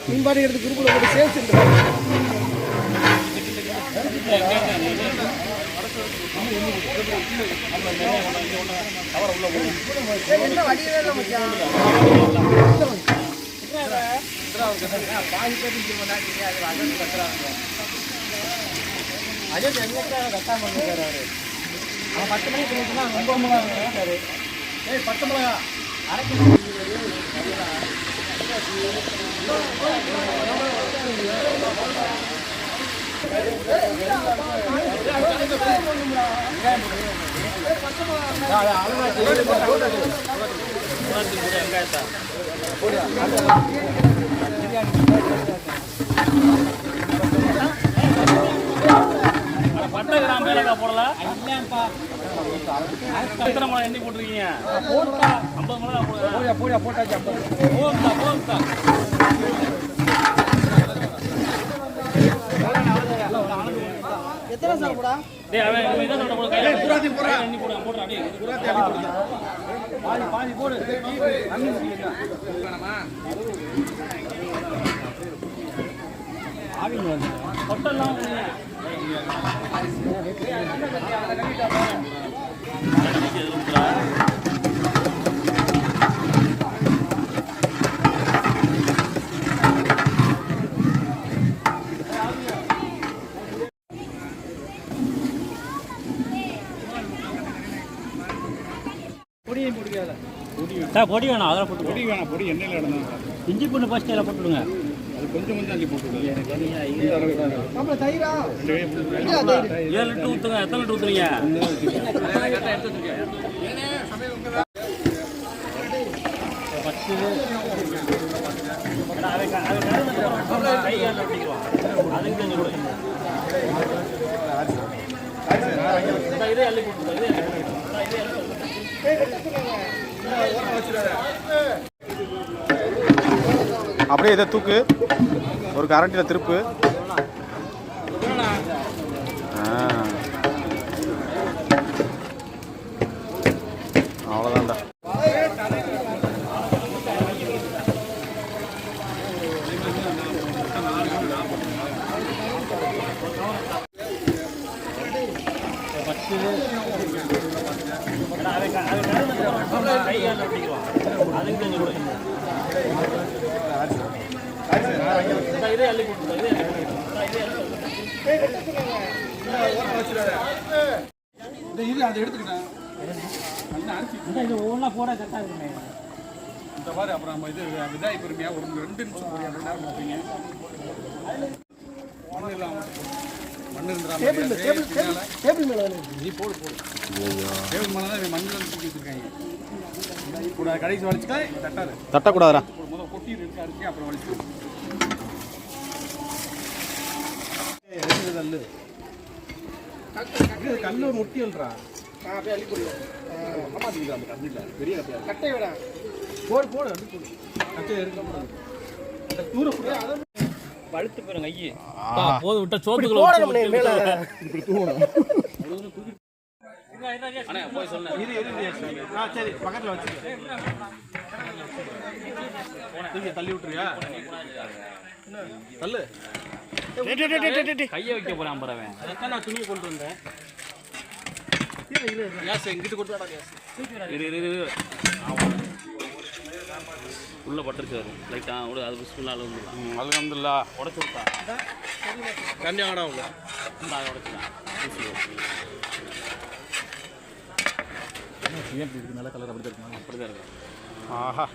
மீன்பாடு எடுத்து குரூப்ல போட்டு சேல்ஸ் அஜய் கட்டாம அவரு 10 மணிக்கு 9 மணி ஏய் 10 மிளகா அரைக்கி பட்டை கிராம் மேலக்கா போடல எத்தனை மிளகா எண்ணி போட்டிருக்கீங்க 50 மிளகா போட்டாச்சு எத்தனை சார் போடா டேய் அவன் இத சொல்ற போடு கையில புராதி போறா எண்ணி போடு போடுடா டேய் புராதி அடி போடு பாதி போடு அண்ணி வேணுமா ஆவிங்க வந்து பட்டெல்லாம் பொடி வேணாம் அதெல்லாம் போட்டு பொடி வேணாம் பொடி எண்ணெயில் இடந்தா இஞ்சி பூண்டு ஃபர்ஸ்ட் எல்லாம் போட்டுடுங்க அது கொஞ்சம் அள்ளி போட்டுடுங்க 7 லிட்டர் ஊற்றுங்க எத்தனை லிட்டர் ஊற்றுறீங்க இதே அள்ளி போட்டு அப்படியே இதை தூக்கு ஒரு கரண்டியில் திருப்பு அவ்வளோதான்டா இதே அள்ளி போட்டு இது அதை எடுத்துக்கிட்டேன் இது ஒவ்வொன்றா போட கரெக்டாக இருக்குமே இந்த மாதிரி அப்புறம் நம்ம இது விதாய் பொறுமையாக ஒரு 2 நிமிஷம் போய் 2 நேரம் பார்ப்பீங்க மண் இருந்தா டேபிள் மேலே நீ போடு டேபிள் மேலே தான் மண்ணில் தூக்கி வச்சுருக்காங்க கூட கடைசி வலிச்சுக்கா தட்டக்கூடாதா முதல் கொட்டி இருக்கு அரிசி அப்புறம் வலிச்சு கல்லு முட்டியல்றா அப்படியே அள்ளி போடுவோம் ஆமாம் அந்த கண்ணில் பெரிய கட்டை விட போடு அள்ளி போடு கட்டையை இருக்க அந்த தூர பழுத்து போயிருங்க ஐயே போது விட்டா சோத்துக்குள்ள இப்படி தூணும் போய் சொன்னேன் சரி பக்கத்தில் வச்சு தள்ளி விட்டுறியா தள்ளு கையை வைக்க போறான் பரவன் அதான் நான் துணியை கொண்டு வந்தேன் இங்கிட்டு கொடுத்தா உள்ள பட்டுருச்சு வரும் லைட்டா அது பிஸ்மில்லா அல்ஹம்துலில்லாஹ் உடச்சு விட்டா கண்டி ஆடா உள்ள உடச்சுதான் நல்ல கலர் அப்படிதான் இருக்கு ஆஹா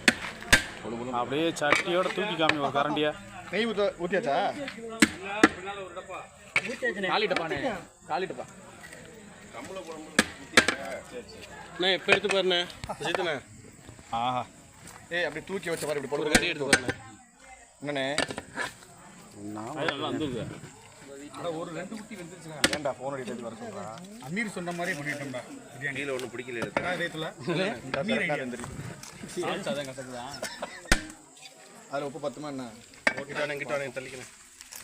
அப்படியே சட்டியோட தூக்கி காமி ஒரு கரண்டியா நெய் ஊற்றியாச்சா காலி டப்பா இப்போ எடுத்து பாருண்ணே சீத்தண்ணே ஆஹா ஏய் அப்படி தூக்கி வச்ச மாதிரி இப்படி போட்டு கட்டி எடுத்து பாருண்ணே என்னண்ணே நல்லா வந்துருக்கு ஒரு 2 குட்டி வந்துருச்சுடா. ஏன்டா ஃபோன் அடிக்கிறது வர சொல்றா? அமீர் சொன்ன மாதிரியே பண்ணிட்டோம்டா. பிரியாணி கீழே ஒன்றும் பிடிக்கல ரேத்துல அமீர் ஐடியா வந்துருக்கு. அதான் கசக்குதான். அதில் உப்பு பத்துமா என்ன? கிட்ட தள்ளிக்கணும்.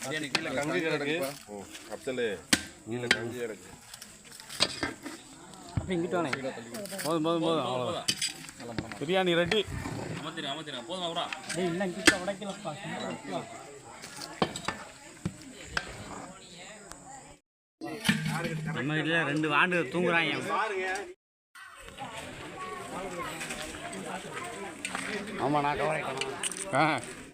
பிரியாணி கீழே கங்கு கிடக்கு. அப்சல் கீழே கஞ்சி கிடக்கு. அப்படி இங்கிட்டு வானே. போதும் அவ்வளோதான். பிரியாணி ரெடி. அமர்த்தினா போதுமா கூட? டேய் இல்லை கிட்ட உடைக்கலப்பா. நம்ம வீட்டில் 2 வாண்டு தூங்குறாங்க. ஆமாம் நான் கவர் ஆகிட்டேன்.